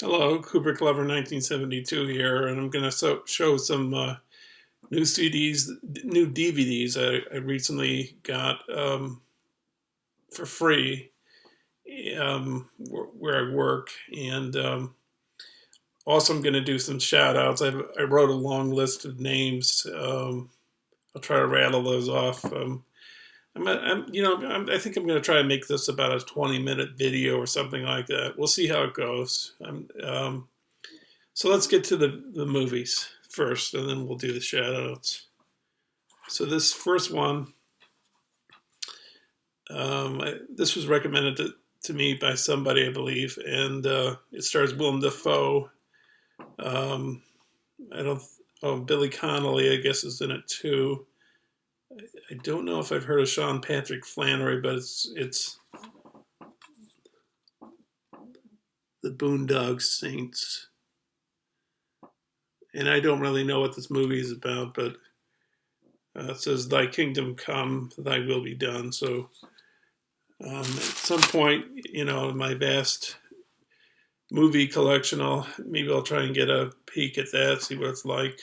Hello, Kubrick Lover 1972 here, and I'm going to show some new CDs, new DVDs I recently got for free where I work. And also, I'm going to do some shout outs. I wrote a long list of names. I'll try to rattle those off. I think I'm going to try to make this about a 20-minute video or something like that. We'll see how it goes. So let's get to the movies first, and then we'll do the shout outs. So this first one, this was recommended to me by somebody, I believe, and it stars Willem Dafoe. Um, I don't. Oh, Billy Connolly, I guess, is in it too. I don't know if I've heard of Sean Patrick Flannery, but it's the Boondock Saints, and I don't really know what this movie is about, but it says, "Thy kingdom come, Thy will be done." So at some point, in my vast movie collection, I'll try and get a peek at that, see what it's like.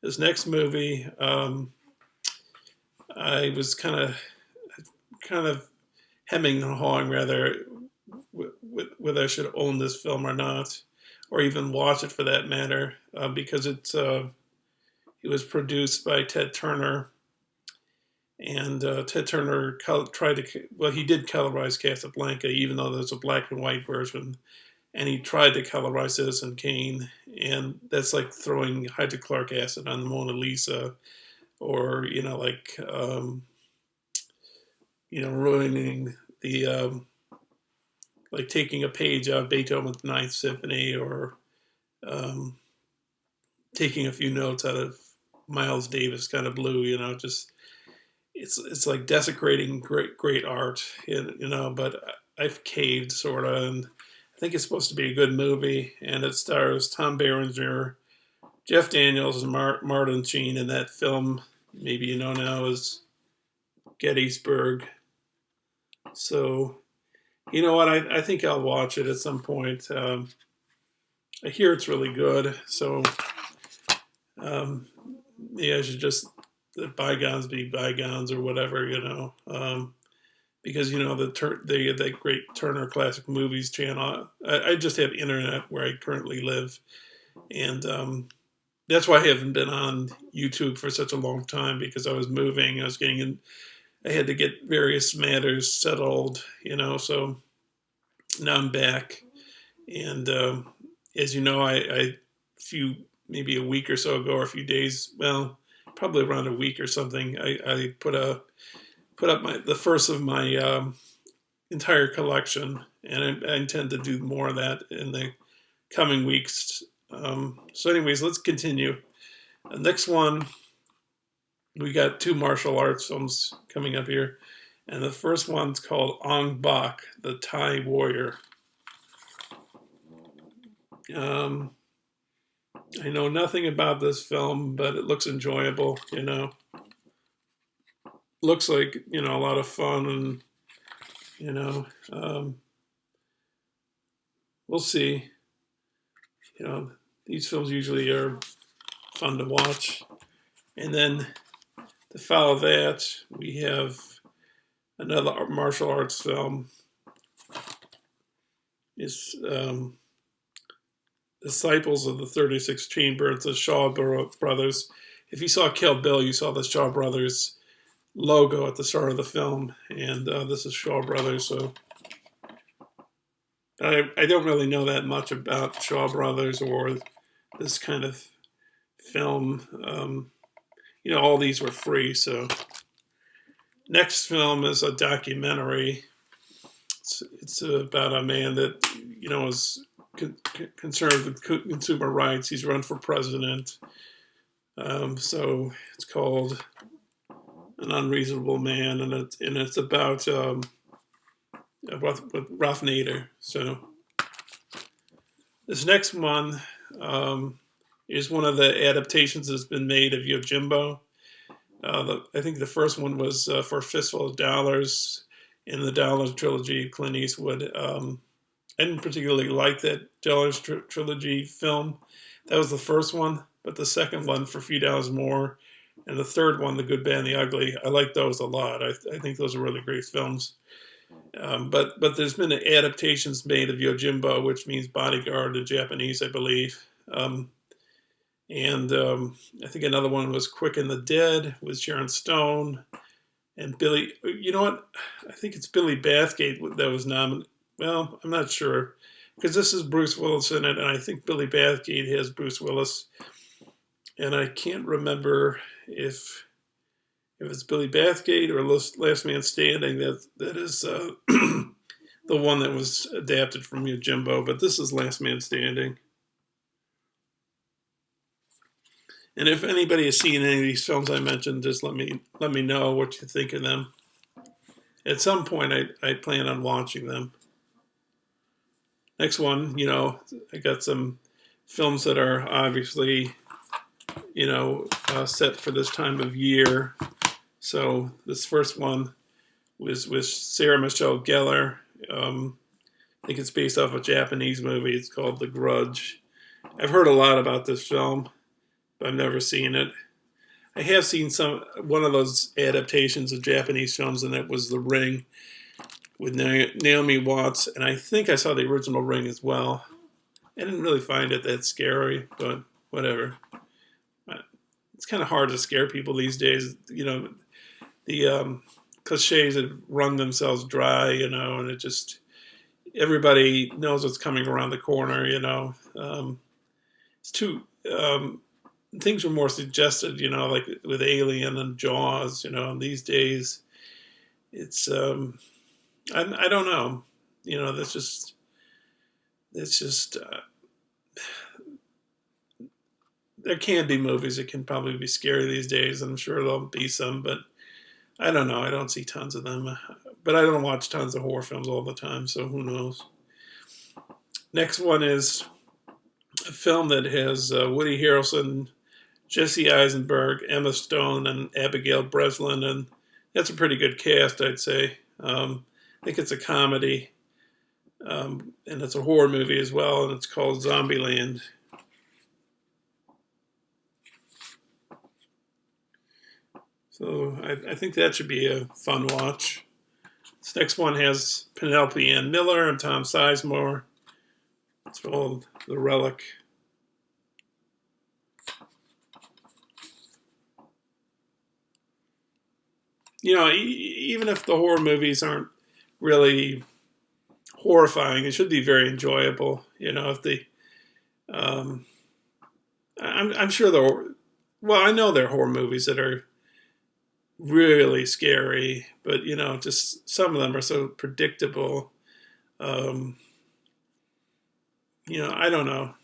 This next movie, I was kind of hemming and hawing rather whether I should own this film or not, or even watch it for that matter, because it was produced by Ted Turner. And Ted Turner he did colorize Casablanca, even though there's a black and white version. And he tried to colorize Citizen Kane. And that's like throwing hydrochloric acid on the Mona Lisa, or, ruining like taking a page out of Beethoven's Ninth Symphony, or taking a few notes out of Miles Davis kind of blue, just it's like desecrating great art, but I've caved sort of, and I think it's supposed to be a good movie, and it stars Tom Berenger, Jeff Daniels, and Martin Sheen in that film. Maybe you know now as Gettysburg. So you know what? I think I'll watch it at some point. I hear it's really good, so yeah, I should just let bygones be bygones, or whatever, because the great Turner Classic Movies channel. I just have internet where I currently live, and that's why I haven't been on YouTube for such a long time, because I was moving. I was getting in. I had to get various matters settled, So now I'm back, and as you know, maybe a week or so ago, or a few days, well, probably around a week or something, I put up the first of my entire collection, and I intend to do more of that in the coming weeks. So, anyways, let's continue. The next one, we got two martial arts films coming up here, and the first one's called Ong Bak, the Thai Warrior. I know nothing about this film, but it looks enjoyable, Looks like, a lot of fun, and, we'll see. These films usually are fun to watch. And then to follow that, we have another martial arts film. It's Disciples of the 36 Chambers, the Shaw Brothers. If you saw Kill Bill, you saw the Shaw Brothers logo at the start of the film, and this is Shaw Brothers. So I don't really know that much about Shaw Brothers or this kind of film. All these were free. So next film is a documentary. It's about a man that is concerned with consumer rights. He's run for president. So it's called An Unreasonable Man, and it's about Ralph Nader. So this next one is one of the adaptations that's been made of Yojimbo. I think the first one was for a Fistful of Dollars in the Dollars trilogy. Clint Eastwood. I didn't particularly like that Jellers trilogy film. That was the first one, but the second one, For a Few Dollars More, and the third one, The Good, Bad, and the Ugly, I like those a lot. I think those are really great films. But there's been adaptations made of Yojimbo, which means bodyguard in Japanese, I believe. And I think another one was Quick and the Dead with Sharon Stone and Billy. You know what? I think it's Billy Bathgate that was nominated. Well, I'm not sure because this is Bruce Willis in it, and I think Billy Bathgate has Bruce Willis, and I can't remember if it's Billy Bathgate or Last Man Standing that is the one that was adapted from Yojimbo, but this is Last Man Standing. And if anybody has seen any of these films I mentioned, just let me know what you think of them. At some point, I plan on watching them. Next one, I got some films that are obviously, set for this time of year. So this first one was with Sarah Michelle Gellar. I think it's based off a Japanese movie. It's called The Grudge. I've heard a lot about this film, but I've never seen it. I have seen one of those adaptations of Japanese films, and that was The Ring with Naomi Watts, and I think I saw the original Ring as well. I didn't really find it that scary, but whatever. It's kind of hard to scare people these days. The cliches have wrung themselves dry, and it just, everybody knows what's coming around the corner, it's too, things were more suggested, like with Alien and Jaws, and these days it's, I don't know, it's just, there can be movies that can probably be scary these days. I'm sure there'll be some, but I don't know. I don't see tons of them. But I don't watch tons of horror films all the time, so who knows. Next one is a film that has Woody Harrelson, Jesse Eisenberg, Emma Stone, and Abigail Breslin, and that's a pretty good cast, I'd say. I think it's a comedy, and it's a horror movie as well, and it's called Zombieland. So I think that should be a fun watch. This next one has Penelope Ann Miller and Tom Sizemore. It's called The Relic. Even if the horror movies aren't really horrifying, it should be very enjoyable. If they, I'm sure I know there are horror movies that are really scary, but just some of them are so predictable. I don't know.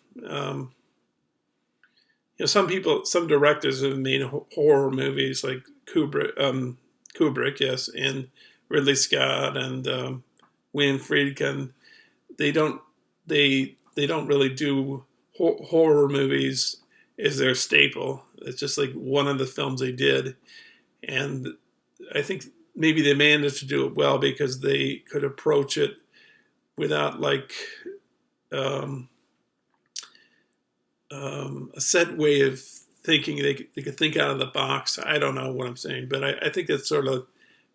Some directors have made horror movies like Kubrick, yes, and Ridley Scott and William Friedkin. They don't really do horror movies as their staple. It's just like one of the films they did. And I think maybe they managed to do it well because they could approach it without a set way of thinking. They could think out of the box. I don't know what I'm saying, but I think that's sort of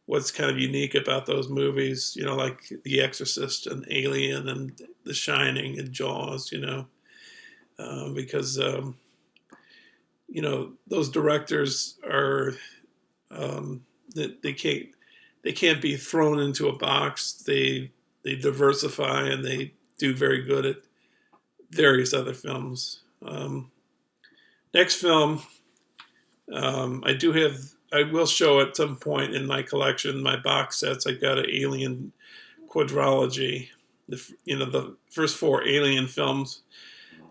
what's kind of unique about those movies, like The Exorcist and Alien and The Shining and Jaws, because, those directors are... they can't be thrown into a box. They diversify and they do very good at various other films. Next film, I will show at some point in my collection, my box sets. I got an Alien quadrilogy, the first 4 Alien films,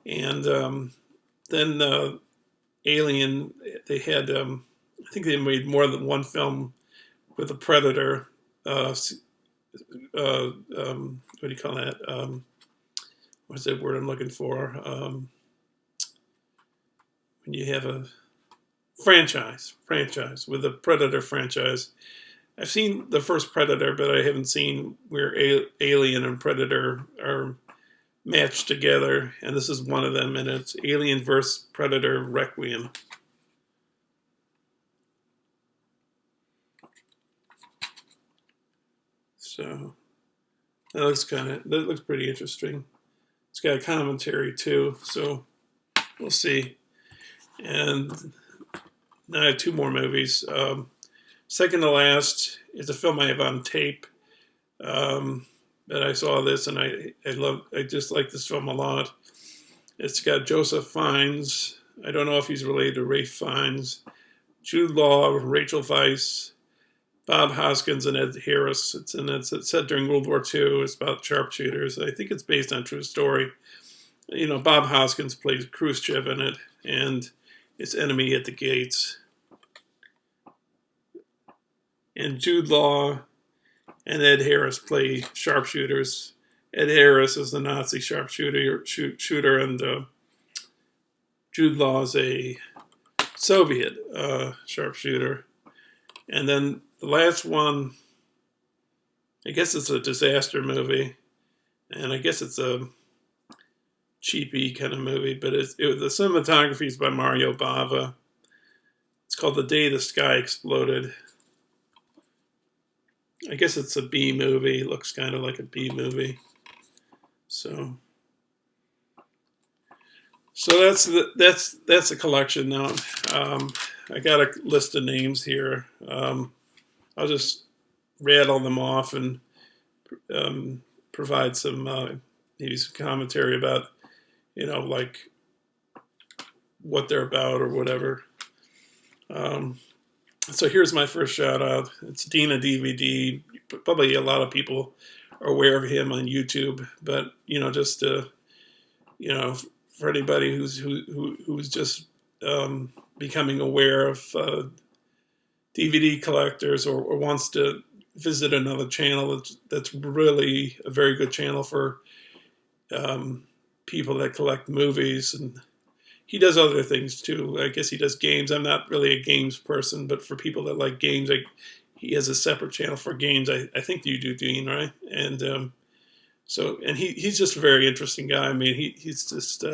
and then Alien. They had. I think they made more than one film with a Predator. What do you call that? What's that word I'm looking for? When you have a franchise with a Predator franchise. I've seen the first Predator, but I haven't seen where Alien and Predator are matched together, and this is one of them, and it's Alien vs. Predator Requiem. So that looks pretty interesting. It's got a commentary too, so we'll see. And now I have two more movies. Second to last is a film I have on tape. But I saw this and I just like this film a lot. It's got Joseph Fiennes. I don't know if he's related to Ralph Fiennes. Jude Law, Rachel Weisz, Bob Hoskins, and Ed Harris. It's set during World War II. It's about sharpshooters. I think it's based on a true story. You know, Bob Hoskins plays Khrushchev in it, and it's Enemy at the Gates. And Jude Law and Ed Harris play sharpshooters. Ed Harris is the Nazi sharpshooter, and Jude Law is a Soviet sharpshooter. And then the last one, I guess it's a disaster movie, and I guess it's a cheapy kind of movie, but the cinematography is by Mario Bava. It's called The Day the Sky Exploded. I guess it's a B movie. It looks kind of like a B movie. So that's a collection now. I got a list of names here. I'll just rattle them off and provide some maybe some commentary about, you know, like what they're about or whatever. So here's my first shout out. It's Dina DVD. Probably a lot of people are aware of him on YouTube, but you know, just you know, for anybody who's just becoming aware of DVD collectors or wants to visit another channel that's really a very good channel for people that collect movies, and he does other things too. I guess he does games. I'm not really a games person, but for people that like games, he has a separate channel for games. I think you do, Dean, right? And he's just a very interesting guy. I mean, he's just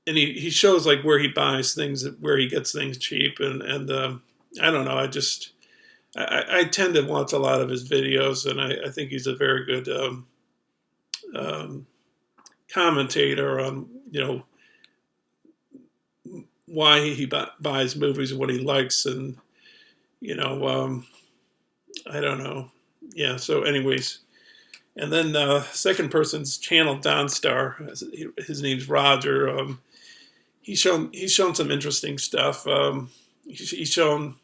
he shows like where he buys things, where he gets things cheap, and I don't know. I tend to watch a lot of his videos, and I think he's a very good commentator on, you know, why he buys movies and what he likes, and you know, I don't know. Yeah. So, anyways, and then second person's channel, Donstar. His name's Roger. He's shown some interesting stuff. He showed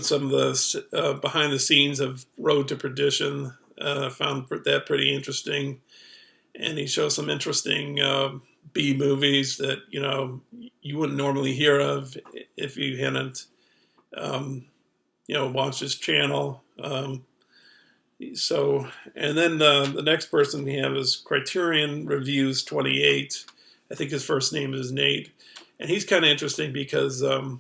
some of the behind the scenes of Road to Perdition. Found that pretty interesting, and he shows some interesting B movies that, you know, you wouldn't normally hear of if you hadn't you know, watched his channel. So, and then the next person we have is Criterion Reviews 28. I think his first name is Nate, and he's kind of interesting because I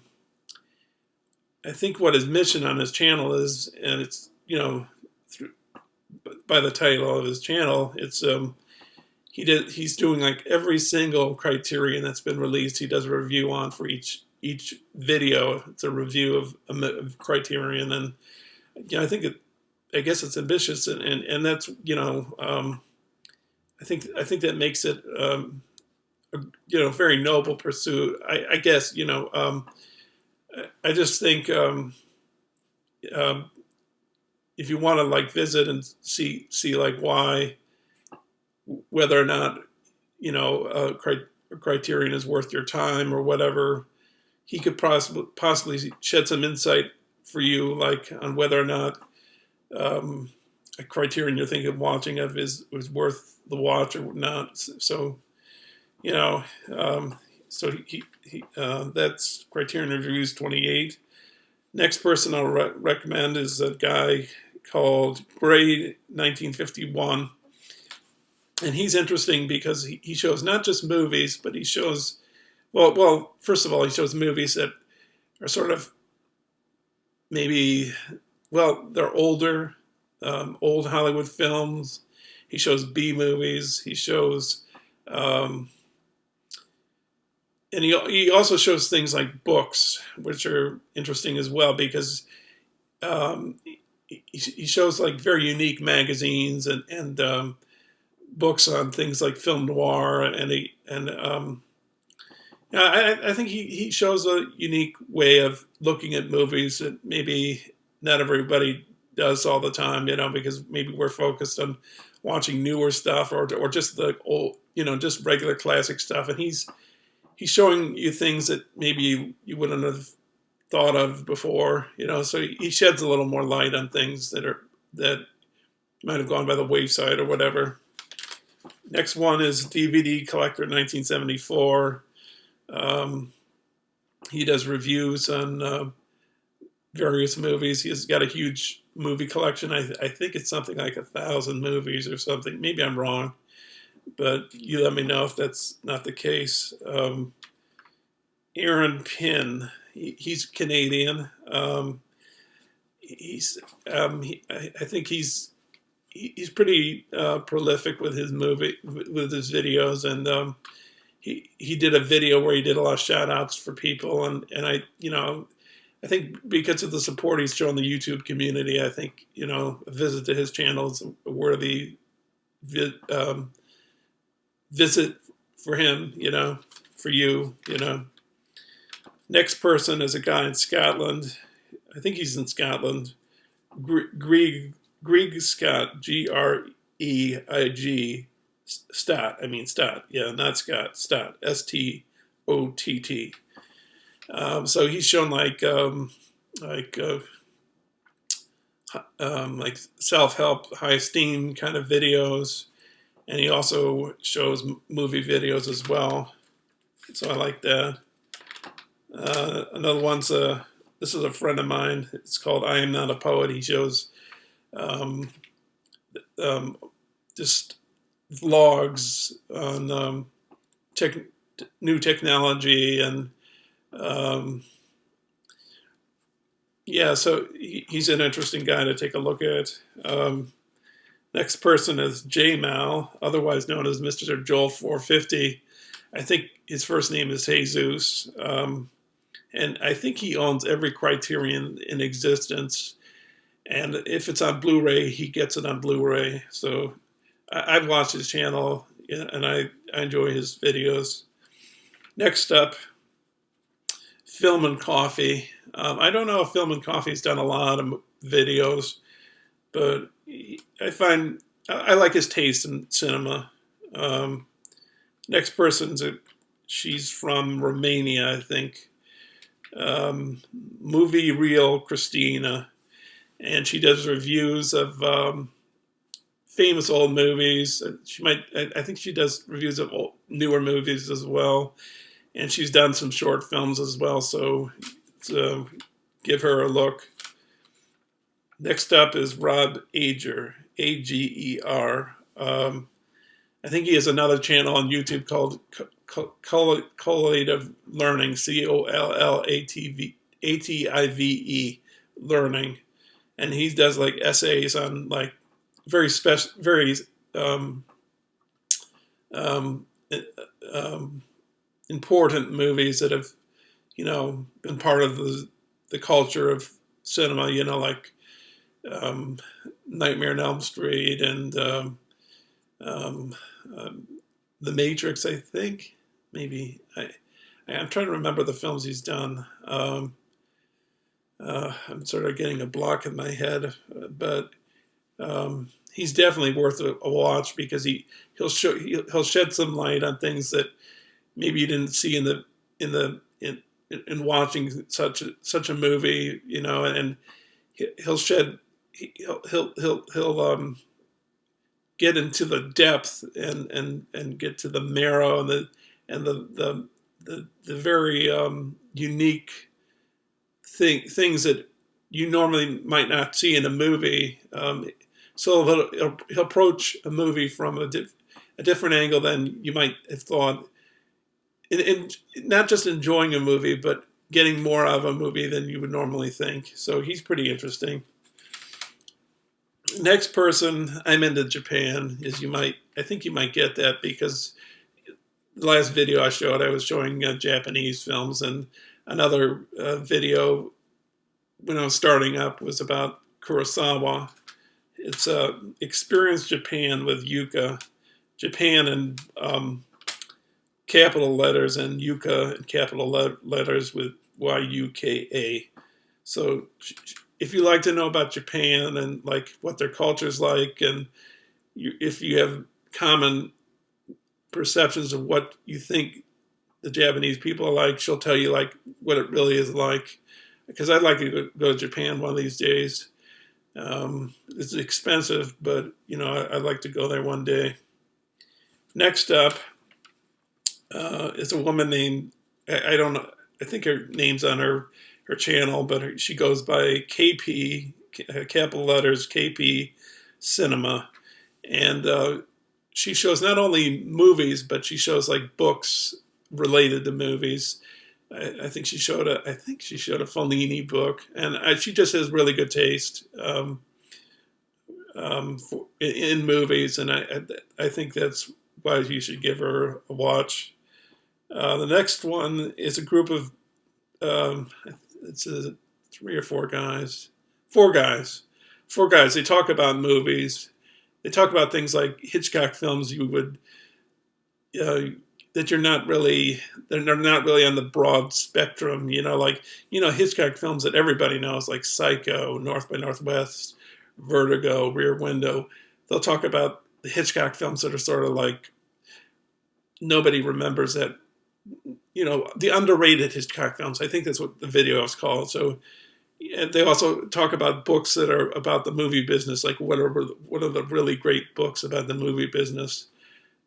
think what his mission on his channel is, and it's, you know, by the title of his channel, it's he's doing like every single Criterion that's been released. He does a review on for each video. It's a review of Criterion, and you know, I guess it's ambitious, and that's, you know, I think that makes it you know, very noble pursuit. I guess, you know, I just think if you want to like visit and see like why, whether or not, you know, Criterion is worth your time or whatever, he could possibly shed some insight for you, like on whether or not a Criterion you're thinking of watching was worth the watch or not. So, you know, so he that's Criterion Reviews 28. Next person I'll recommend is a guy called Gray 1951. And he's interesting because he shows not just movies, but he shows Well, first of all, he shows movies that are sort of maybe, well, they're older, old Hollywood films. He shows B movies. He shows, um, and he also shows things like books, which are interesting as well because um, he shows like very unique magazines and books on things like film noir and yeah, I think he shows a unique way of looking at movies that maybe not everybody does all the time, because maybe we're focused on watching newer stuff or just the old, just regular classic stuff. And he's showing you things that maybe you wouldn't have thought of before, so he sheds a little more light on things that might have gone by the wayside or whatever. Next one is DVD Collector 1974. He does reviews on various movies. He's got a huge movie collection. I think it's something like 1,000 movies or something. Maybe I'm wrong, but you let me know if that's not the case. Aaron Pinn, he's Canadian. I think he's pretty prolific with his videos, and he did a video where he did a lot of shout outs for people, and I think because of the support he's shown the YouTube community, I think a visit to his channel is a worthy visit for him, for you. Next person is a guy in Scotland. I think he's in Scotland. Grieg Scott, Greig, Stott. I mean Stott. Yeah, not Scott. Stott. Stott. So he's shown like self-help, high esteem kind of videos, and he also shows movie videos as well. So I like that. Another one's this is a friend of mine. It's called I Am Not a Poet. He shows just vlogs on new technology and yeah, so he's an interesting guy to take a look at. Next person is J Mal, otherwise known as Mr. Joel 450. I think his first name is Jesus, and I think he owns every Criterion in existence. And if it's on Blu-ray, he gets it on Blu-ray. So I've watched his channel, and I enjoy his videos. Next up, Film and Coffee. I don't know if Film and Coffee's done a lot of videos, but I like his taste in cinema. Next person's she's from Romania, I think. Movie Real Christina, and she does reviews of famous old movies. I think she does reviews of newer movies as well, and she's done some short films as well. So give her a look. Next up is Rob Ager, Ager. I think he has another channel on YouTube called Collative Learning, COLLATIVE Learning, and he does like essays on like very special, very important movies that have been part of the culture of cinema. Like Nightmare on Elm Street and The Matrix, I think. Maybe I'm trying to remember the films he's done. I'm sort of getting a block in my head, but he's definitely worth a watch because he'll shed some light on things that maybe you didn't see in watching such a movie, and he'll get into the depth and get to the marrow and the very unique things that you normally might not see in a movie. So he'll approach a movie from a different angle than you might have thought and not just enjoying a movie, but getting more out of a movie than you would normally think. So he's pretty interesting. Next person I'm into Japan is I think you might get that because the last video I showed, I was showing Japanese films, and another video when I was starting up was about Kurosawa. It's Experience Japan with Yuka. Japan in capital letters and Yuka in capital letters with Yuka. So if you like to know about Japan and like what their culture's like, and if you have common perceptions of what you think the Japanese people are like, she'll tell you like what it really is like. Because I'd like to go to Japan one of these days. It's expensive, but I'd like to go there one day. Next up is a woman named, I don't know, I think her name's on her channel, but she goes by KP, capital letters, KP Cinema. And she shows not only movies, but she shows like books related to movies. I think she showed a Fellini book, and she just has really good taste in movies, and I think that's why you should give her a watch. The next one is a group of it's three or four guys. Four guys. They talk about movies. They talk about things like Hitchcock films you would that they're not really on the broad spectrum. Hitchcock films that everybody knows, like Psycho, North by Northwest, Vertigo, Rear Window. They'll talk about the Hitchcock films that are sort of like nobody remembers, that the underrated Hitchcock films. I think that's what the video is called. So they also talk about books that are about the movie business, like what are the really great books about the movie business.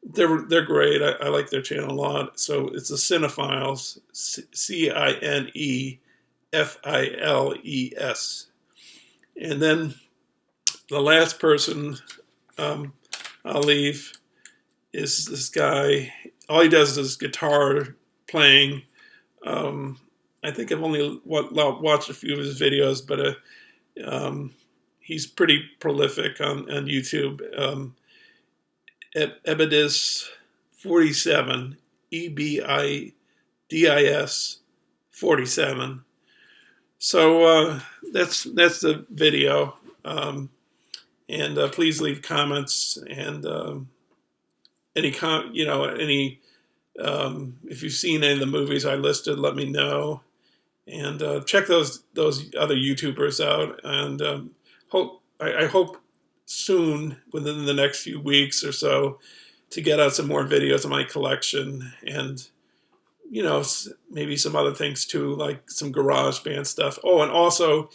They're great. I like their channel a lot. So it's the Cinephiles, Cinefiles. And then the last person I'll leave is this guy. All he does is guitar playing. I think I've only watched a few of his videos, but he's pretty prolific on YouTube. Ebidis 47, EBIDIS 47. So that's the video, and please leave comments, and any if you've seen any of the movies I listed, let me know, and check those other YouTubers out, and I hope soon, within the next few weeks or so, to get out some more videos of my collection, and maybe some other things too, like some GarageBand stuff. Oh, and also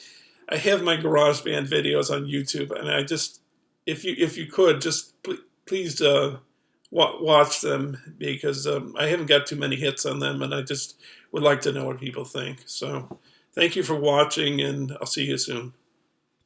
I have my GarageBand videos on YouTube, and I just, if you could just please watch them, because I haven't got too many hits on them, and I just would like to know what people think. So thank you for watching, and I'll see you soon.